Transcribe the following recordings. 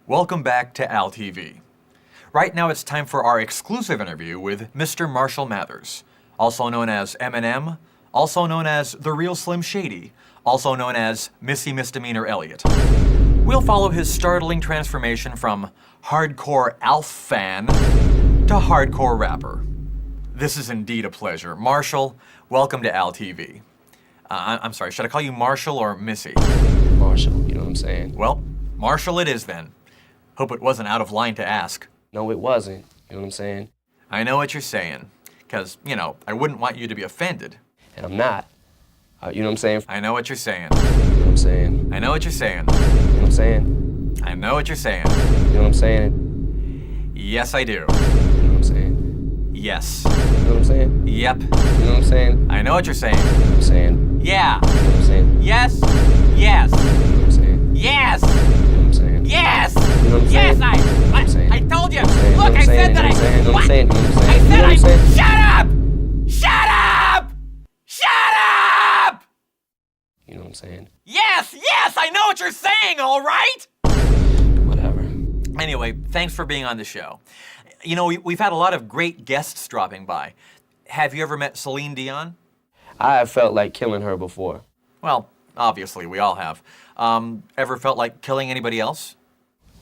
Welcome back to Al TV. Right now it's time for our exclusive interview with Mr. Marshall Mathers, also known as Eminem, also known as The Real Slim Shady, also known as Missy Misdemeanor Elliott. We'll follow his startling transformation from hardcore Alf fan to hardcore rapper. This is indeed a pleasure. Marshall, welcome to Al TV. I'm sorry, should I call you Marshall or Missy? Marshall, you know what I'm saying? Well, Marshall it is then. Hope it wasn't out of line to ask. No, it wasn't. You know what I'm saying? I know what you're saying, because, I wouldn't want you to be offended. And I'm not. You know what I'm saying? I know what you're saying. You know what I'm saying? I know what you're saying. You know what I'm saying? I know what you're saying. You know what I'm saying? Yes, I do. You know what I'm saying? Yes. You know what I'm saying? Yep. You know what I'm saying? I know what you're saying. You know what I'm saying? Yeah. You know what I'm saying? Yes. Yes. You know what I'm saying? Yes. You know what I'm saying? Yes. You know what I'm Yes, saying? I told you. You know what I'm saying? Look, I said that I. You know what I'm What? saying? You know what I'm I saying? said You know what I'm saying? Shut up! Shut up! Shut up! You know what I'm saying? Yes, I know what you're saying, all right? Whatever. Anyway, thanks for being on the show. We've had a lot of great guests dropping by. Have you ever met Celine Dion? I have felt like killing her before. Well, obviously, we all have. Ever felt like killing anybody else?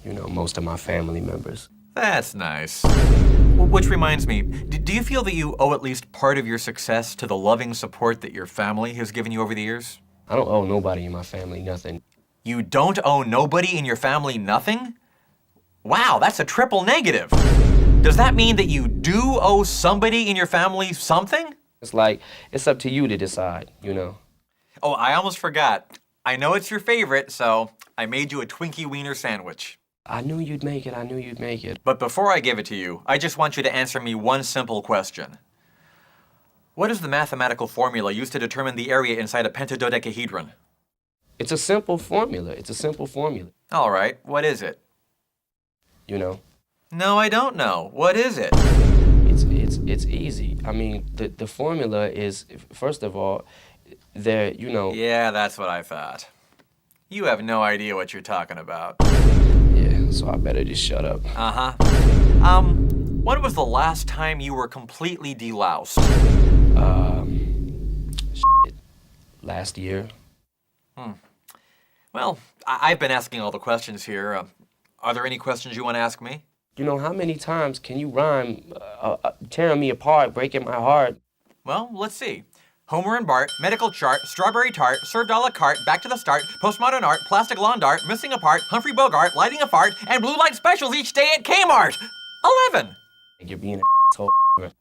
You know, most of my family members. That's nice. Which reminds me, do you feel that you owe at least part of your success to the loving support that your family has given you over the years? I don't owe nobody in my family nothing. You don't owe nobody in your family nothing? Wow, that's a triple negative. Does that mean that you do owe somebody in your family something? It's like, it's up to you to decide, you know? Oh, I almost forgot. I know it's your favorite, so I made you a Twinkie Wiener sandwich. I knew you'd make it. I knew you'd make it. But before I give it to you, I just want you to answer me one simple question. What is the mathematical formula used to determine the area inside a pentadodecahedron? It's a simple formula. It's a simple formula. All right, what is it? You know? No, I don't know. What is it? It's easy. I mean, the formula is, first of all, there, you know. Yeah, that's what I thought. You have no idea what you're talking about. Yeah, so I better just shut up. Uh-huh. When was the last time you were completely deloused? Last year. Well, I've been asking all the questions here. Are there any questions you want to ask me? You know, how many times can you rhyme tearing me apart, breaking my heart? Well, let's see. Homer and Bart, medical chart, strawberry tart, served a la carte, back to the start, postmodern art, plastic lawn dart, missing a part, Humphrey Bogart, lighting a fart, and blue light specials each day at Kmart. 11. You're being an asshole.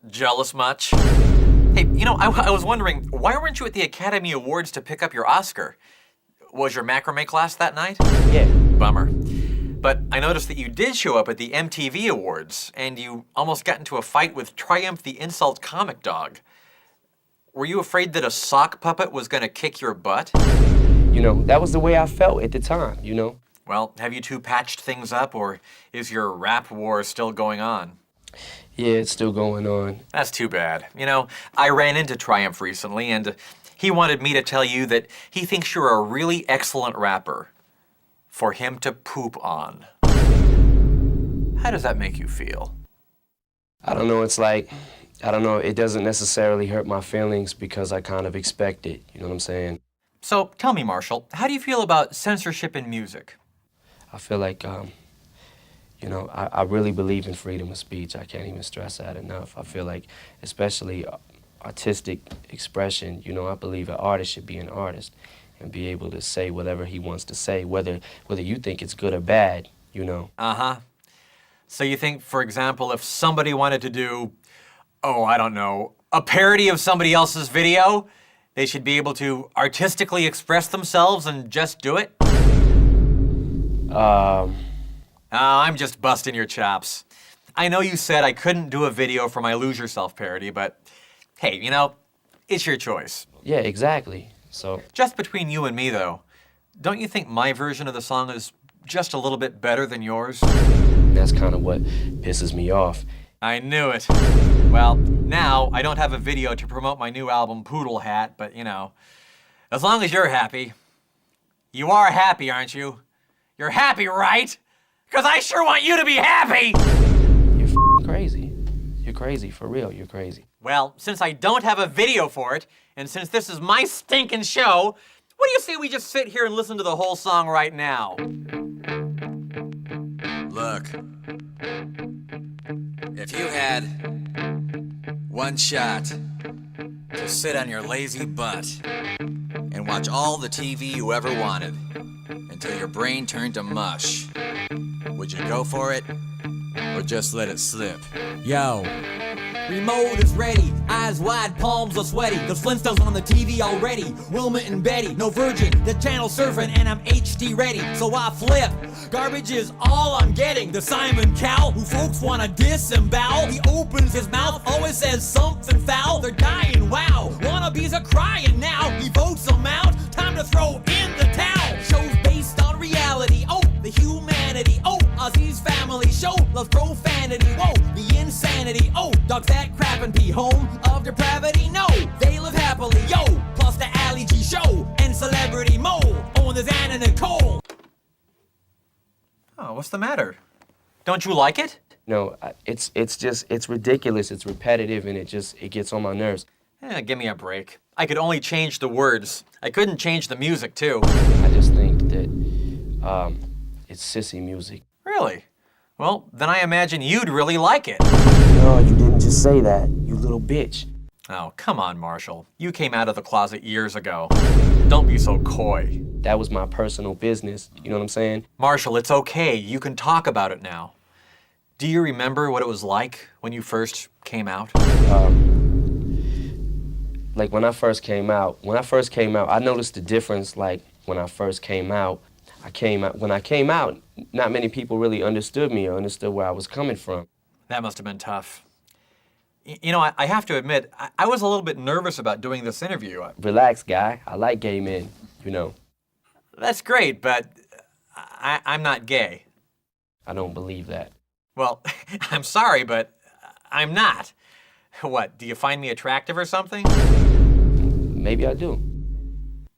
Jealous much? Hey, I was wondering, why weren't you at the Academy Awards to pick up your Oscar? Was your macrame class that night? Yeah. Bummer. But I noticed that you did show up at the MTV Awards, and you almost got into a fight with Triumph the Insult Comic Dog. Were you afraid that a sock puppet was gonna kick your butt? You know, that was the way I felt at the time, you know? Well, have you two patched things up, or is your rap war still going on? Yeah, it's still going on. That's too bad. I ran into Triumph recently, and he wanted me to tell you that he thinks you're a really excellent rapper for him to poop on. How does that make you feel? I don't know, it's like, I don't know, it doesn't necessarily hurt my feelings because I kind of expect it, you know what I'm saying? So tell me, Marshall, how do you feel about censorship in music? I feel like, you know, I really believe in freedom of speech. I can't even stress that enough. I feel like, especially artistic expression, you know, I believe an artist should be an artist and be able to say whatever he wants to say, whether you think it's good or bad, you know. Uh-huh. So you think, for example, if somebody wanted to do, I don't know, a parody of somebody else's video, they should be able to artistically express themselves and just do it? I'm just busting your chops. I know you said I couldn't do a video for my Lose Yourself parody, but hey, it's your choice. Yeah, exactly. So. Just between you and me, though, don't you think my version of the song is just a little bit better than yours? That's kind of what pisses me off. I knew it. Well, now I don't have a video to promote my new album, Poodle Hat, but as long as you're happy, You are happy, aren't you? You're happy, right? Because I sure want you to be happy! You're crazy. You're crazy, for real, you're crazy. Well, since I don't have a video for it, and since this is my stinking show, what do you say we just sit here and listen to the whole song right now? Look, if you had one shot to sit on your lazy butt and watch all the TV you ever wanted until your brain turned to mush, would you go for it or just let it slip? Yo, remote is ready, eyes wide, palms are sweaty. The Flintstones on the TV already. Wilma and Betty, no virgin, the channel surfing, and I'm HD ready. So I flip. Garbage is all I'm getting. The Simon Cowell, who folks wanna disembowel. He opens his mouth, always says something foul. They're dying, wow. Wannabes are crying now. He votes them out. Time to throw in the towel. Shows based on reality. Oh, the humanity. Oh, Ozzy's family show loves profanity. Whoa, the insanity. Oh, dogs that crap and pee. Home of depravity. No, they live happily. Yo, plus the Ali G show and Celebrity Mole. Owners Anna Nicole. Oh, what's the matter? Don't you like it? No, it's ridiculous, it's repetitive, and it gets on my nerves. Give me a break. I could only change the words. I couldn't change the music, too. I just think that it's sissy music. Really? Well, then I imagine you'd really like it. No, you didn't just say that, you little bitch. Oh, come on, Marshall. You came out of the closet years ago. Don't be so coy. That was my personal business, you know what I'm saying? Marshall, it's okay. You can talk about it now. Do you remember what it was like when you first came out? Like when I first came out, I noticed the difference. Like when I first came out, when I came out, not many people really understood me or understood where I was coming from. That must have been tough. You know, I have to admit, I was a little bit nervous about doing this interview. Relax, guy. I like gay men, you know. That's great, but I'm not gay. I don't believe that. Well, I'm sorry, but I'm not. What, do you find me attractive or something? Maybe I do.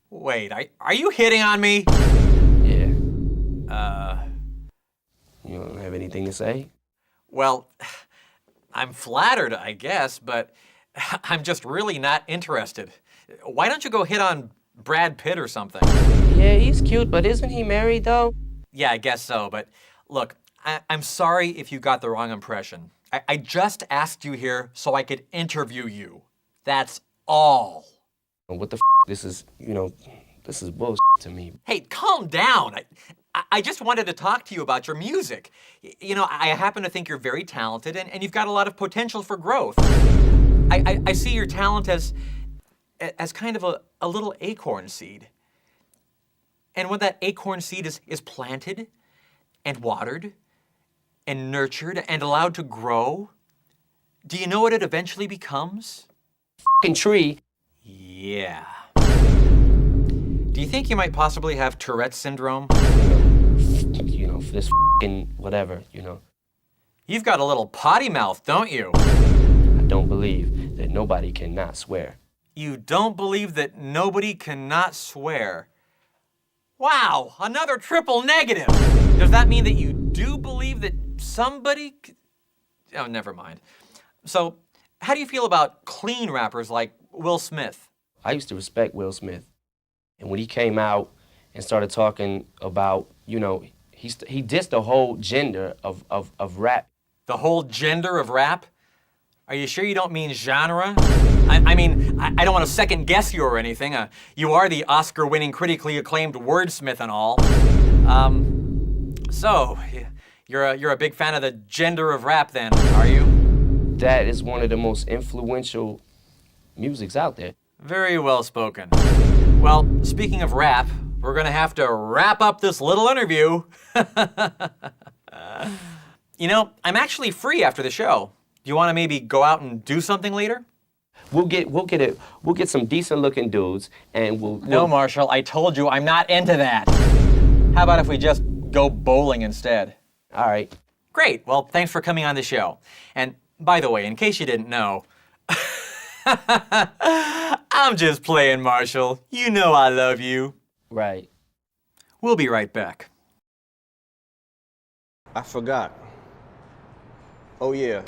Wait, are you hitting on me? Yeah. You don't have anything to say? Well, I'm flattered, I guess, but I'm just really not interested. Why don't you go hit on Brad Pitt or something? Yeah, he's cute, but isn't he married, though? Yeah, I guess so, but look, I'm sorry if you got the wrong impression. I just asked you here so I could interview you. That's all. What the this is, this is bullshit to me. Hey, calm down. I just wanted to talk to you about your music. You know, I happen to think you're very talented and you've got a lot of potential for growth. I see your talent as kind of a little acorn seed. And when that acorn seed is planted and watered and nurtured and allowed to grow, do you know what it eventually becomes? Fucking tree. Yeah. Do you think you might possibly have Tourette's syndrome? For this fucking whatever, You've got a little potty mouth, don't you? I don't believe that nobody cannot swear. You don't believe that nobody cannot swear? Wow, another triple negative. Does that mean that you do believe that somebody Oh, never mind. So, how do you feel about clean rappers like Will Smith? I used to respect Will Smith. And when he came out and started talking about, he dissed the whole gender of rap. The whole gender of rap? Are you sure you don't mean genre? I mean, I don't want to second guess you or anything. You are the Oscar-winning, critically acclaimed wordsmith and all. So, you're a big fan of the gender of rap then, are you? That is one of the most influential musics out there. Very well spoken. Well, speaking of rap, we're gonna have to wrap up this little interview. You know, I'm actually free after the show. Do you want to maybe go out and do something later? We'll get some decent looking dudes, and we'll. No, Marshall, I told you I'm not into that. How about if we just go bowling instead? All right. Great. Well, thanks for coming on the show. And by the way, in case you didn't know, I'm just playing, Marshall. You know I love you. Right. We'll be right back. I forgot. Oh yeah.